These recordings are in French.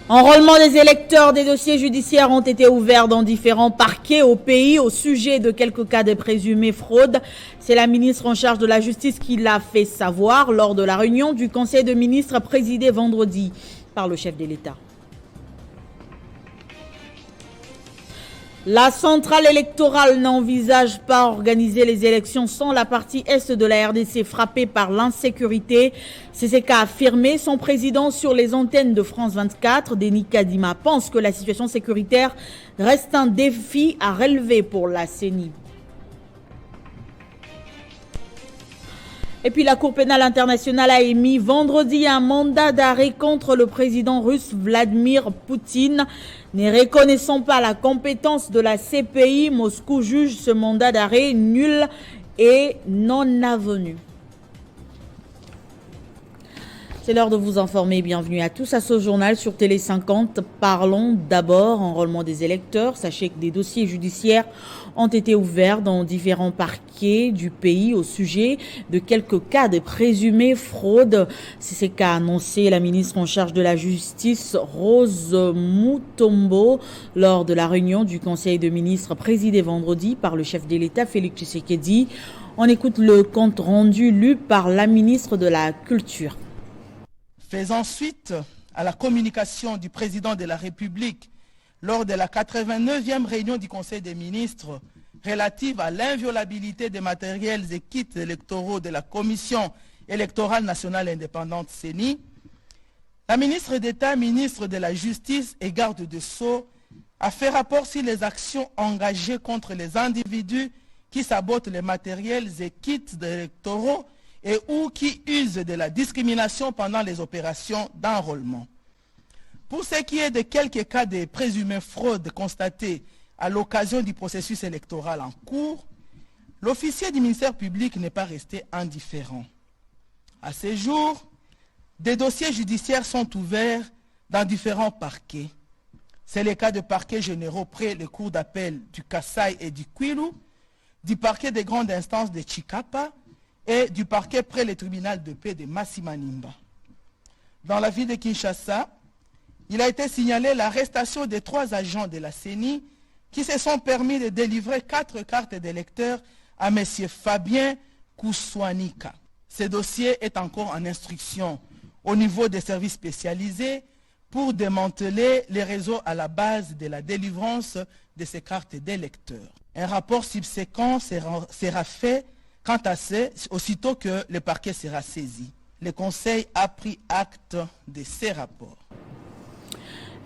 Enrôlement des électeurs, des dossiers judiciaires ont été ouverts dans différents parquets au pays au sujet de quelques cas de présumée fraude. C'est la ministre en charge de la Justice qui l'a fait savoir lors de la réunion du Conseil de ministres présidée vendredi par le chef de l'État. La centrale électorale n'envisage pas organiser les élections sans la partie est de la RDC frappée par l'insécurité. C'est ce qu'a affirmé son président sur les antennes de France 24. Denis Kadima pense que la situation sécuritaire reste un défi à relever pour la CENI. Et puis la Cour pénale internationale a émis vendredi un mandat d'arrêt contre le président russe Vladimir Poutine. Ne reconnaissant pas la compétence de la CPI, Moscou juge ce mandat d'arrêt nul et non avenu. C'est l'heure de vous informer. Bienvenue à tous à ce journal sur Télé 50. Parlons d'abord enrôlement des électeurs. Sachez que des dossiers judiciaires ont été ouverts dans différents parquets du pays au sujet de quelques cas de présumée fraude. C'est ce qu'a annoncé la ministre en charge de la Justice, Rose Mutombo, lors de la réunion du Conseil de ministres présidé vendredi par le chef de l'État, Félix Tshisekedi. On écoute le compte rendu lu par la ministre de la Culture. Faisant suite à la communication du président de la République lors de la 89e réunion du Conseil des ministres relative à l'inviolabilité des matériels et kits électoraux de la Commission électorale nationale indépendante CENI, la ministre d'État, ministre de la Justice et garde de Sceaux a fait rapport sur les actions engagées contre les individus qui sabotent les matériels et kits électoraux et ou qui usent de la discrimination pendant les opérations d'enrôlement. Pour ce qui est de quelques cas de présumée fraude constatés à l'occasion du processus électoral en cours, l'officier du ministère public n'est pas resté indifférent. À ce jour, des dossiers judiciaires sont ouverts dans différents parquets. C'est le cas de parquets généraux près les cours d'appel du Kasaï et du Kwilu, du parquet des grandes instances de Chikapa, et du parquet près le tribunal de paix de Massimanimba. Dans la ville de Kinshasa, il a été signalé l'arrestation de 3 agents de la CENI qui se sont permis de délivrer 4 cartes d'électeurs à M. Fabien Kouswanika. Ce dossier est encore en instruction au niveau des services spécialisés pour démanteler les réseaux à la base de la délivrance de ces cartes d'électeurs. Un rapport subséquent sera fait quant à ce, aussitôt que le parquet sera saisi. Le Conseil a pris acte de ces rapports.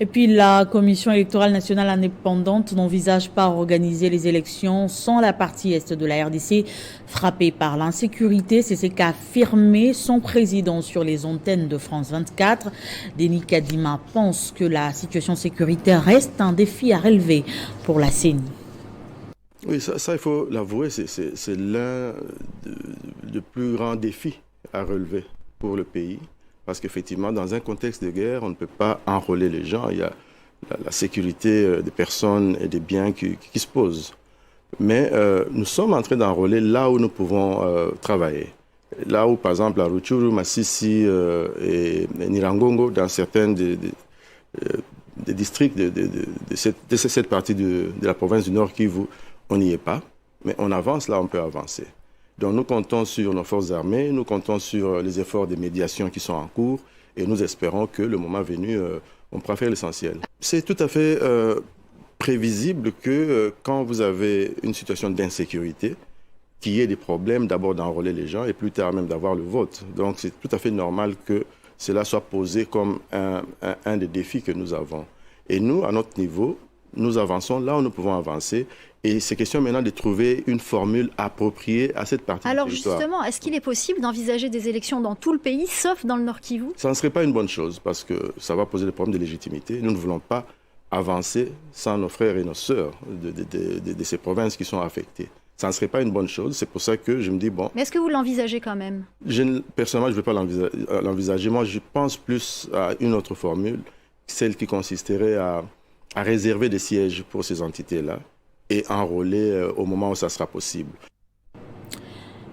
Et puis la Commission électorale nationale indépendante n'envisage pas organiser les élections sans la partie est de la RDC frappée par l'insécurité. C'est ce qu'a affirmé son président sur les antennes de France 24. Denis Kadima pense que la situation sécuritaire reste un défi à relever pour la CENI. Oui, ça il faut l'avouer, c'est l'un des plus grands défis à relever pour le pays. Parce qu'effectivement, dans un contexte de guerre, on ne peut pas enrôler les gens. Il y a la sécurité des personnes et des biens qui se posent. Mais nous sommes en train d'enrôler là où nous pouvons travailler. Là où, par exemple, à Rutshuru, Masisi et Nirangongo, dans certains des districts de cette partie de la province du Nord Kivu, on n'y est pas, mais on avance là, on peut avancer. Donc nous comptons sur nos forces armées, nous comptons sur les efforts de médiation qui sont en cours et nous espérons que le moment venu, on pourra faire l'essentiel. C'est tout à fait prévisible que quand vous avez une situation d'insécurité, qu'il y ait des problèmes d'abord d'enrôler les gens et plus tard même d'avoir le vote. Donc c'est tout à fait normal que cela soit posé comme un des défis que nous avons. Et nous, à notre niveau, nous avançons là où nous pouvons avancer. Et c'est question maintenant de trouver une formule appropriée à cette partie du territoire. Alors justement, est-ce qu'il est possible d'envisager des élections dans tout le pays, sauf dans le Nord Kivu? Ça ne serait pas une bonne chose, parce que ça va poser des problèmes de légitimité. Nous ne voulons pas avancer sans nos frères et nos sœurs de ces provinces qui sont affectées. Ça ne serait pas une bonne chose, c'est pour ça que je me dis, bon... Mais est-ce que vous l'envisagez quand même? Personnellement, je ne vais pas l'envisager. Moi, je pense plus à une autre formule, celle qui consisterait à réserver des sièges pour ces entités-là, et enrôler au moment où ça sera possible.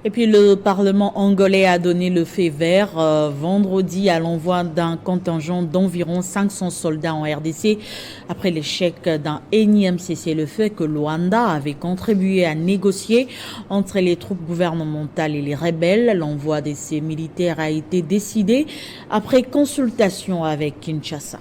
Et puis le Parlement angolais a donné le feu vert vendredi à l'envoi d'un contingent d'environ 500 soldats en RDC après l'échec d'un énième cessez-le-feu que Luanda avait contribué à négocier entre les troupes gouvernementales et les rebelles. L'envoi de ces militaires a été décidé après consultation avec Kinshasa.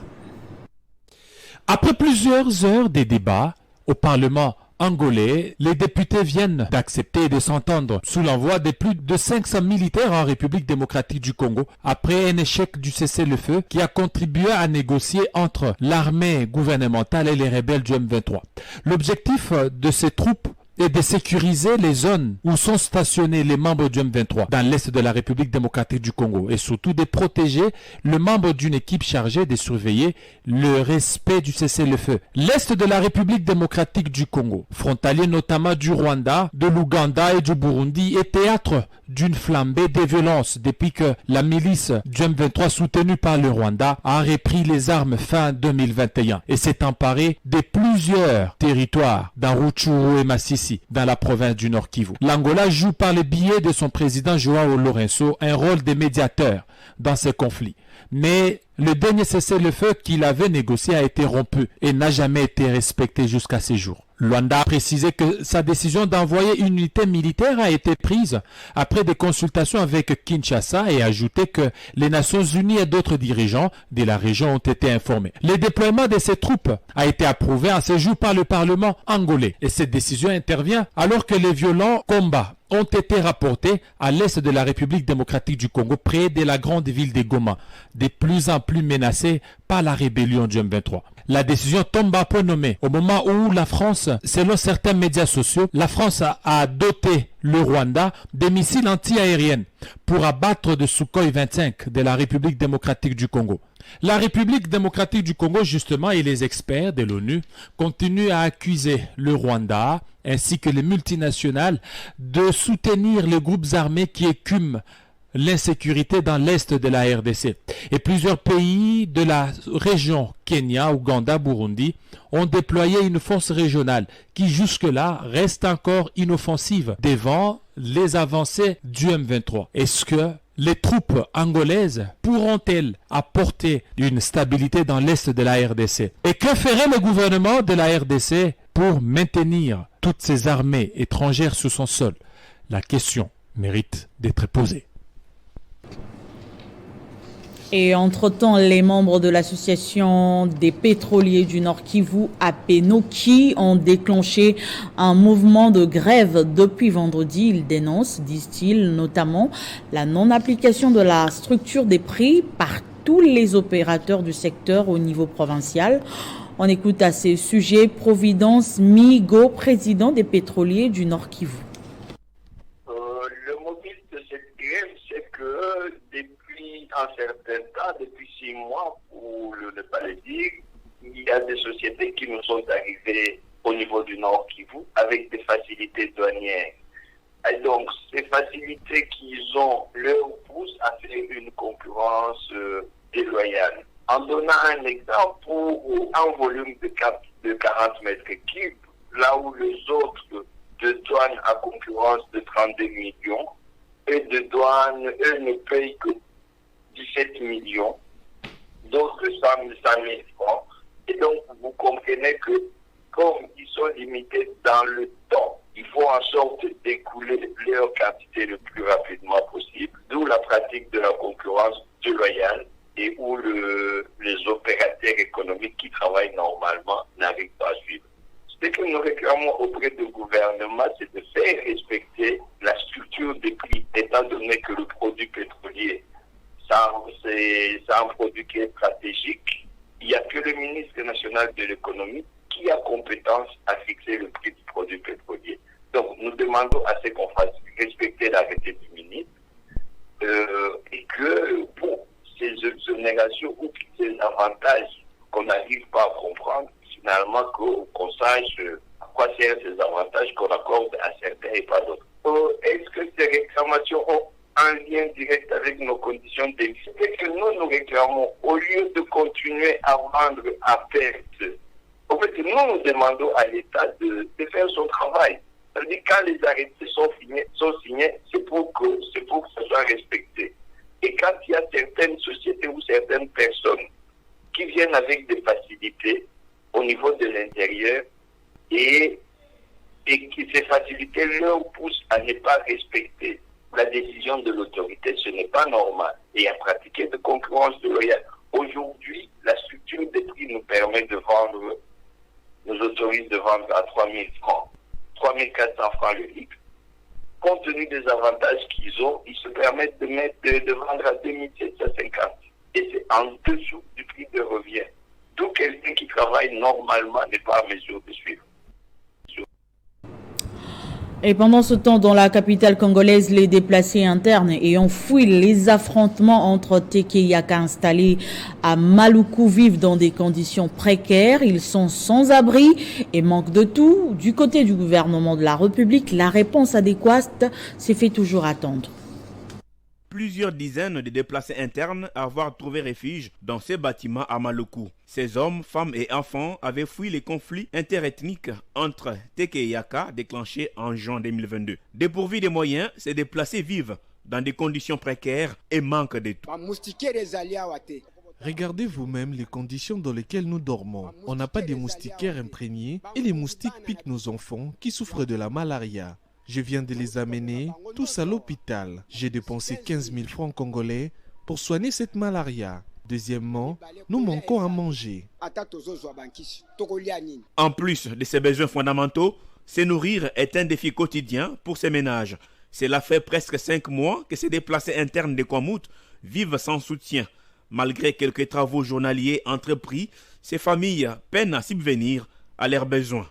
Après plusieurs heures de débats au Parlement angolais, les députés viennent d'accepter et de s'entendre sous l'envoi de plus de 500 militaires en République démocratique du Congo après un échec du cessez-le-feu qui a contribué à négocier entre l'armée gouvernementale et les rebelles du M23. L'objectif de ces troupes est de sécuriser les zones où sont stationnés les membres du M23 dans l'est de la République démocratique du Congo et surtout de protéger le membre d'une équipe chargée de surveiller le respect du cessez-le-feu. L'est de la République démocratique du Congo, frontalier notamment du Rwanda, de l'Ouganda et du Burundi, est théâtre d'une flambée des violences depuis que la milice du M23 soutenue par le Rwanda a repris les armes fin 2021 et s'est emparée de plusieurs territoires dans Rutshuru et Masisi dans la province du Nord Kivu. L'Angola joue par le biais de son président João Lourenço un rôle de médiateur dans ces conflits. Mais le dernier cessez-le-feu qu'il avait négocié a été rompu et n'a jamais été respecté jusqu'à ces jours. Luanda a précisé que sa décision d'envoyer une unité militaire a été prise après des consultations avec Kinshasa et a ajouté que les Nations Unies et d'autres dirigeants de la région ont été informés. Le déploiement de ces troupes a été approuvé en ce jour par le Parlement angolais et cette décision intervient alors que les violents combats ont été rapportés à l'est de la République démocratique du Congo, près de la grande ville de Goma, de plus en plus menacée par la rébellion du M23. La décision tombe à point nommé au moment où la France, selon certains médias sociaux, la France a doté le Rwanda des missiles anti-aériennes pour abattre de Sukhoi 25 de la République démocratique du Congo. La République démocratique du Congo, justement, et les experts de l'ONU continuent à accuser le Rwanda ainsi que les multinationales de soutenir les groupes armés qui écument l'insécurité dans l'est de la RDC. Et plusieurs pays de la région, Kenya, Ouganda, Burundi, ont déployé une force régionale qui jusque-là reste encore inoffensive devant les avancées du M23. Est-ce que les troupes angolaises pourront-elles apporter une stabilité dans l'est de la RDC? Et que ferait le gouvernement de la RDC pour maintenir toutes ces armées étrangères sur son sol? La question mérite d'être posée. Et entre-temps, les membres de l'association des pétroliers du Nord Kivu, APNOKI, ont déclenché un mouvement de grève depuis vendredi. Ils dénoncent, disent-ils, notamment la non-application de la structure des prix par tous les opérateurs du secteur au niveau provincial. On écoute à ce sujet Providence Migo, président des pétroliers du Nord Kivu. Le mobile de cette grève, c'est que depuis un certain temps, depuis 6 mois, pour ne pas le dire, il y a des sociétés qui nous sont arrivées au niveau du Nord Kivu avec des facilités douanières. Et donc, ces facilités qu'ils ont leur poussent à faire une concurrence déloyale. En donnant un exemple, pour un volume de 40 mètres cubes, là où les autres de douane à concurrence de 32 millions, et de douane, eux ne payent que 17 millions, d'autres 100 000 francs. Et donc, vous comprenez que comme ils sont limités dans le temps, il faut en sorte d'écouler leur quantité le plus rapidement possible, d'où la pratique de la concurrence déloyale et où les opérateurs économiques qui travaillent normalement n'arrivent pas à suivre. Ce que nous réclamons auprès du gouvernement, c'est de faire respecter la structure des prix, étant donné que le produit pétrolier, c'est un produit qui est stratégique. Il n'y a que le ministre national de l'économie qui a compétence à fixer le prix du produit pétrolier. Donc, nous demandons à ce qu'on fasse respecter l'arrêté du ministre et que pour ces exonérations ou ces avantages qu'on n'arrive pas à comprendre, finalement qu'on sache à quoi servent ces avantages qu'on accorde à certains et pas d'autres. Est-ce que ces réclamations ont un lien direct avec nos conditions de vie? C'est que nous réclamons, au lieu de continuer à vendre à perte, en fait, nous demandons à l'État de faire son travail. C'est-à-dire quand les arrêtés sont signés, c'est pour avec des facilités au niveau de l'intérieur et que ces facilités leur poussent à ne pas respecter la décision de l'autorité. Ce n'est pas normal et à pratiquer de concurrence déloyale. Aujourd'hui, la structure des prix nous permet de vendre, nous autorise de vendre à 3 000 francs, 3 400 francs le litre. Compte tenu des avantages qu'ils ont, ils se permettent de vendre à 2 750. Et c'est en dessous du prix de revient. D'où quelqu'un qui travaille normalement n'est pas en mesure de suivre. Et pendant ce temps, dans la capitale congolaise, les déplacés internes ayant fui les affrontements entre Teke Yaka installés à Maluku vivent dans des conditions précaires. Ils sont sans abri et manquent de tout. Du côté du gouvernement de la République, la réponse adéquate s'est fait toujours attendre. Plusieurs dizaines de déplacés internes à avoir trouvé refuge dans ces bâtiments à Maluku. Ces hommes, femmes et enfants avaient fui les conflits interethniques entre Teke et Yaka déclenchés en juin 2022. Dépourvus des moyens, ces déplacés vivent dans des conditions précaires et manquent de tout. Regardez vous-même les conditions dans lesquelles nous dormons. On n'a pas de moustiquaires imprégnés et les moustiques piquent nos enfants qui souffrent de la malaria. Je viens de les amener tous à l'hôpital. J'ai dépensé 15 000 francs congolais pour soigner cette malaria. Deuxièmement, nous manquons à manger. En plus de ces besoins fondamentaux, se nourrir est un défi quotidien pour ces ménages. Cela fait presque 5 mois que ces déplacés internes de Kwamouth vivent sans soutien. Malgré quelques travaux journaliers entrepris, ces familles peinent à subvenir à leurs besoins.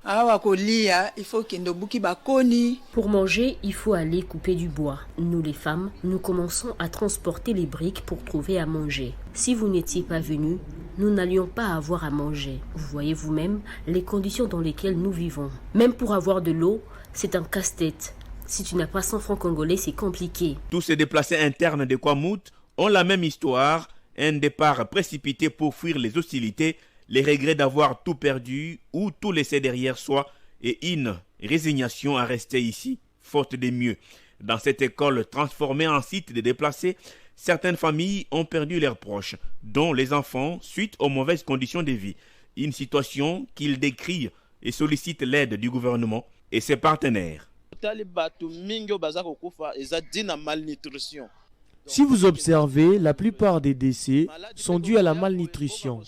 Pour manger, il faut aller couper du bois. Nous les femmes, nous commençons à transporter les briques pour trouver à manger. Si vous n'étiez pas venus, nous n'allions pas avoir à manger. Vous voyez vous-même les conditions dans lesquelles nous vivons. Même pour avoir de l'eau, c'est un casse-tête. Si tu n'as pas 100 francs congolais, c'est compliqué. Tous ces déplacés internes de Kwamouth ont la même histoire, un départ précipité pour fuir les hostilités, les regrets d'avoir tout perdu ou tout laissé derrière soi et une résignation à rester ici, faute de mieux. Dans cette école transformée en site de déplacés, certaines familles ont perdu leurs proches, dont les enfants, suite aux mauvaises conditions de vie. Une situation qu'ils décrient et sollicitent l'aide du gouvernement et ses partenaires. Si vous observez, la plupart des décès sont dus à la malnutrition.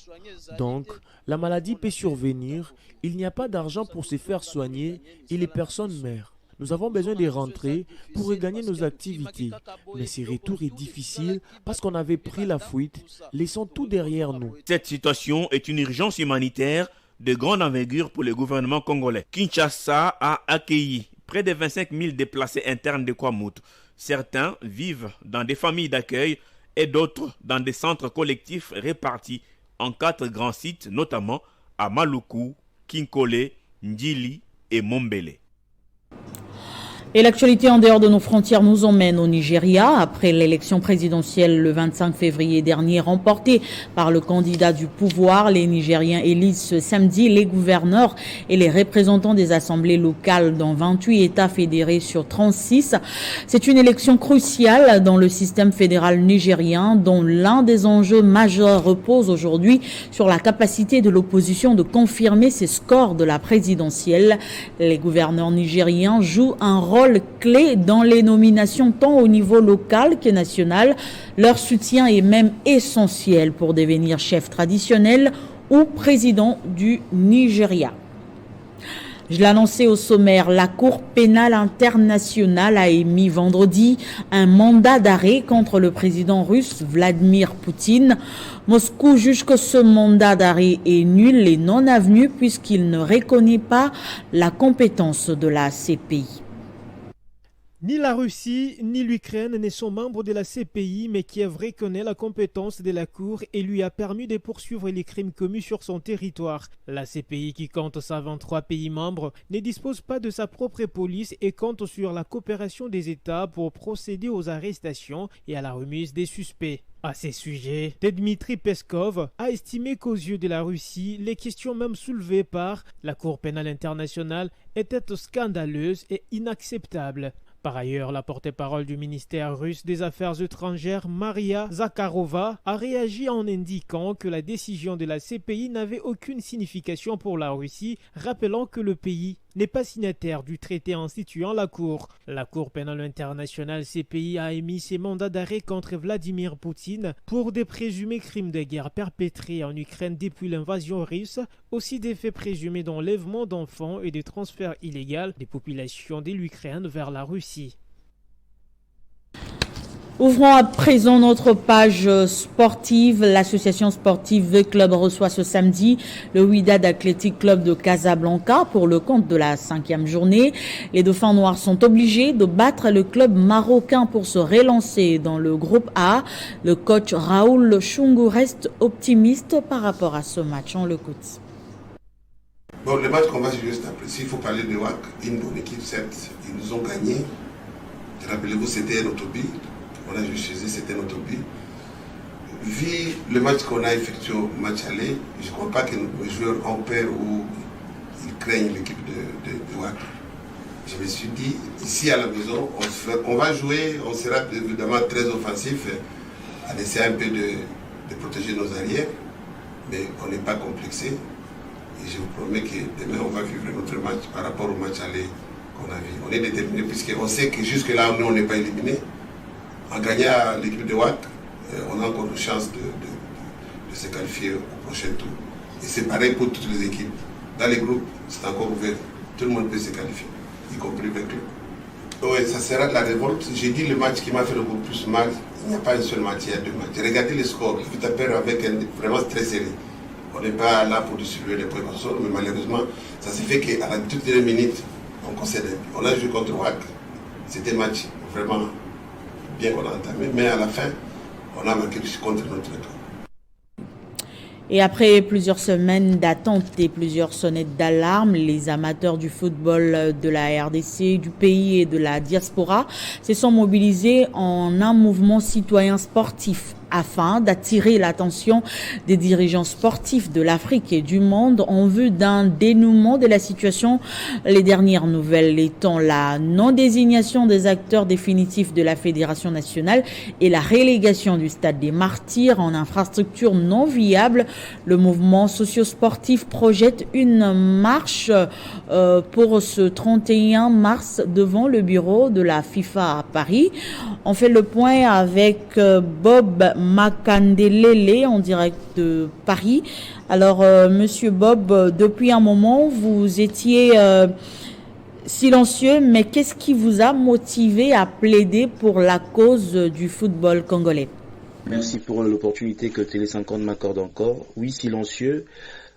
Donc, la maladie peut survenir, il n'y a pas d'argent pour se faire soigner et les personnes meurent. Nous avons besoin de rentrer pour regagner nos activités. Mais ce retour est difficile parce qu'on avait pris la fuite, laissant tout derrière nous. Cette situation est une urgence humanitaire de grande envergure pour le gouvernement congolais. Kinshasa a accueilli près de 25 000 déplacés internes de Kwamouth. Certains vivent dans des familles d'accueil et d'autres dans des centres collectifs répartis en 4 grands sites, notamment à Maluku, Kinkole, Ndjili et Mombele. Et l'actualité en dehors de nos frontières nous emmène au Nigeria. Après l'élection présidentielle le 25 février dernier remportée par le candidat du pouvoir, les Nigériens élisent ce samedi les gouverneurs et les représentants des assemblées locales dans 28 États fédérés sur 36. C'est une élection cruciale dans le système fédéral nigérien dont l'un des enjeux majeurs repose aujourd'hui sur la capacité de l'opposition de confirmer ses scores de la présidentielle. Les gouverneurs nigériens jouent un rôle clé dans les nominations tant au niveau local que national. Leur soutien est même essentiel pour devenir chef traditionnel ou président du Nigeria. Je l'annonçais au sommaire, la Cour pénale internationale a émis vendredi un mandat d'arrêt contre le président russe Vladimir Poutine. Moscou juge que ce mandat d'arrêt est nul et non avenu puisqu'il ne reconnaît pas la compétence de la CPI. Ni la Russie ni l'Ukraine ne sont membres de la CPI, mais Kiev reconnaît la compétence de la Cour et lui a permis de poursuivre les crimes commis sur son territoire. La CPI, qui compte 123 pays membres, ne dispose pas de sa propre police et compte sur la coopération des États pour procéder aux arrestations et à la remise des suspects. À ces sujets, Dmitry Peskov a estimé qu'aux yeux de la Russie, les questions même soulevées par la Cour pénale internationale étaient scandaleuses et inacceptables. Par ailleurs, la porte-parole du ministère russe des Affaires étrangères, Maria Zakharova, a réagi en indiquant que la décision de la CPI n'avait aucune signification pour la Russie, rappelant que le pays n'est pas signataire du traité instituant la Cour. La Cour pénale internationale CPI a émis ses mandats d'arrêt contre Vladimir Poutine pour des présumés crimes de guerre perpétrés en Ukraine depuis l'invasion russe, aussi des faits présumés d'enlèvement d'enfants et de transfert illégal des populations de l'Ukraine vers la Russie. Ouvrons à présent notre page sportive. L'association sportive V Club reçoit ce samedi le Wydad Athletic Club de Casablanca pour le compte de la 5e journée. Les Dauphins Noirs sont obligés de battre le club marocain pour se relancer dans le groupe A. Le coach Raoul Chungu reste optimiste par rapport à ce match. On l'écoute. Bon, le match qu'on va jouer juste après, s'il faut parler de WAC, une bonne équipe, certes, ils nous ont gagné. Rappelez-vous, c'était un autobus. On a joué chez eux, c'était notre but. Vu le match qu'on a effectué au match aller, je ne crois pas que nos joueurs ont peur ou ils craignent l'équipe de WAC. Je me suis dit, ici à la maison, on va jouer, on sera évidemment très offensif, à essayer un peu de protéger nos arrières, mais on n'est pas complexé. Et je vous promets que demain, on va vivre notre match par rapport au match aller qu'on a vu. On est déterminé puisqu'on sait que jusque-là, nous, on n'est pas éliminés. En gagnant l'équipe de WAC, on a encore une chance de se qualifier au prochain tour. Et c'est pareil pour toutes les équipes. Dans les groupes, c'est encore ouvert. Tout le monde peut se qualifier, y compris le club. Oui, ça sera de la révolte. J'ai dit le match qui m'a fait le plus mal, il n'y a pas un seul match, il y a deux matchs. Regardez les scores, il faut taper avec vraiment très serré. On n'est pas là pour distribuer les points comme ça, mais malheureusement, ça s'est fait qu'à la toute dernière minute, on concède. On a joué contre WAC. C'était un match vraiment bien qu'on a entamé, mais à la fin, on a marqué contre notre camp. Et après plusieurs semaines d'attente et plusieurs sonnettes d'alarme, les amateurs du football de la RDC, du pays et de la diaspora se sont mobilisés en un mouvement citoyen sportif afin d'attirer l'attention des dirigeants sportifs de l'Afrique et du monde en vue d'un dénouement de la situation. Les dernières nouvelles étant la non-désignation des acteurs définitifs de la Fédération nationale et la relégation du Stade des Martyrs en infrastructure non viable. Le mouvement socio-sportif projette une marche pour ce 31 mars devant le bureau de la FIFA à Paris. On fait le point avec Bob Makandelele en direct de Paris. Alors, Monsieur Bob, depuis un moment, vous étiez silencieux, mais qu'est-ce qui vous a motivé à plaider pour la cause du football congolais? Merci pour l'opportunité que Télé 50 m'accorde encore. Oui, silencieux.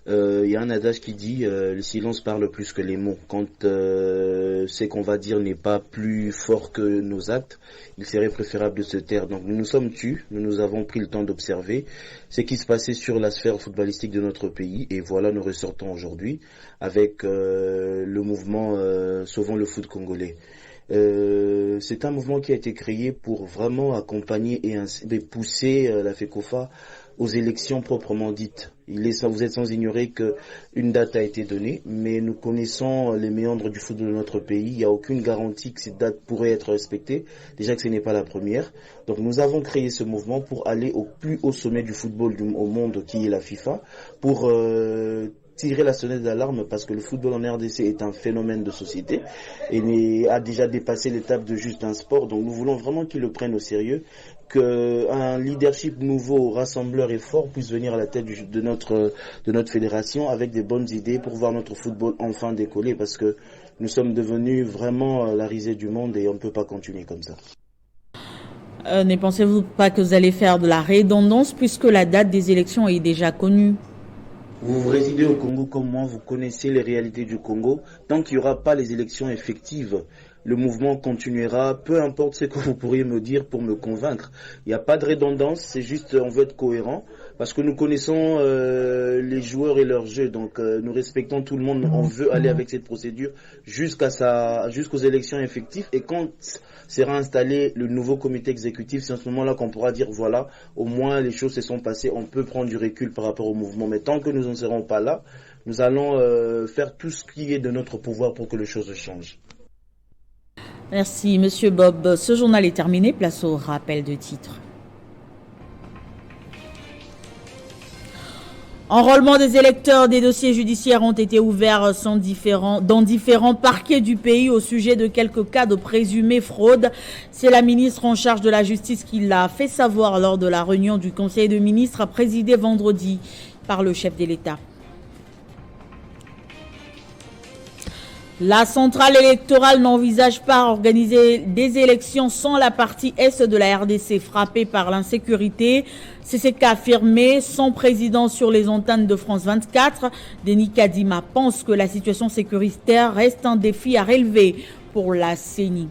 Il y a un adage qui dit le silence parle plus que les mots. Quand ce qu'on va dire n'est pas plus fort que nos actes, il serait préférable de se taire. Donc nous nous sommes tus, nous avons pris le temps d'observer ce qui se passait sur la sphère footballistique de notre pays, et voilà, nous ressortons aujourd'hui avec le mouvement Sauvons le foot congolais. C'est un mouvement qui a été créé pour vraiment accompagner et pousser la FECOFA aux élections proprement dites. Vous êtes sans ignorer qu'une date a été donnée, mais nous connaissons les méandres du football de notre pays. Il n'y a aucune garantie que cette date pourrait être respectée. Déjà que ce n'est pas la première. Donc nous avons créé ce mouvement pour aller au plus haut sommet du football au monde, qui est la FIFA, pour tirer la sonnette d'alarme, parce que le football en RDC est un phénomène de société et a déjà dépassé l'étape de juste un sport. Donc nous voulons vraiment qu'ils le prennent au sérieux, qu'un leadership nouveau, rassembleur et fort puisse venir à la tête de notre fédération avec des bonnes idées pour voir notre football enfin décoller, parce que nous sommes devenus vraiment la risée du monde et on ne peut pas continuer comme ça. Ne pensez-vous pas que vous allez faire de la redondance puisque la date des élections est déjà connue? Vous résidez au Congo comme moi, vous connaissez les réalités du Congo. Tant qu'il n'y aura pas les élections effectives, le mouvement continuera, peu importe ce que vous pourriez me dire pour me convaincre. Il n'y a pas de redondance, c'est juste on veut être cohérent, parce que nous connaissons les joueurs et leur jeu, donc nous respectons tout le monde, on veut aller avec cette procédure jusqu'aux élections effectives, et quand sera installé le nouveau comité exécutif, c'est en ce moment-là qu'on pourra dire voilà, au moins les choses se sont passées, on peut prendre du recul par rapport au mouvement, mais tant que nous n'en serons pas là, nous allons faire tout ce qui est de notre pouvoir pour que les choses changent. Merci, Monsieur Bob. Ce journal est terminé. Place au rappel de titres. Enrôlement des électeurs, des dossiers judiciaires ont été ouverts dans différents parquets du pays au sujet de quelques cas de présumée fraude. C'est la ministre en charge de la justice qui l'a fait savoir lors de la réunion du Conseil des ministres présidée vendredi par le chef de l'État. La centrale électorale n'envisage pas organiser des élections sans la partie Est de la RDC frappée par l'insécurité. C'est ce qu'a affirmé son président sur les antennes de France 24. Denis Kadima pense que la situation sécuritaire reste un défi à relever pour la CENI.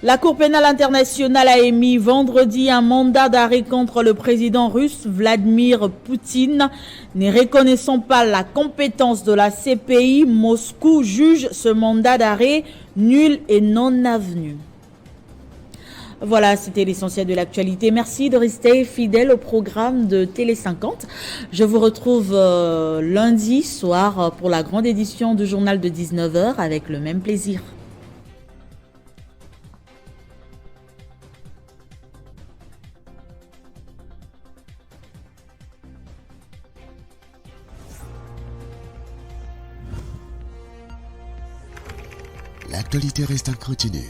La Cour pénale internationale a émis vendredi un mandat d'arrêt contre le président russe Vladimir Poutine. Ne reconnaissant pas la compétence de la CPI, Moscou juge ce mandat d'arrêt nul et non avenu. Voilà, c'était l'essentiel de l'actualité. Merci de rester fidèle au programme de Télé 50. Je vous retrouve lundi soir pour la grande édition du journal de 19h avec le même plaisir. L'actualité reste en continu.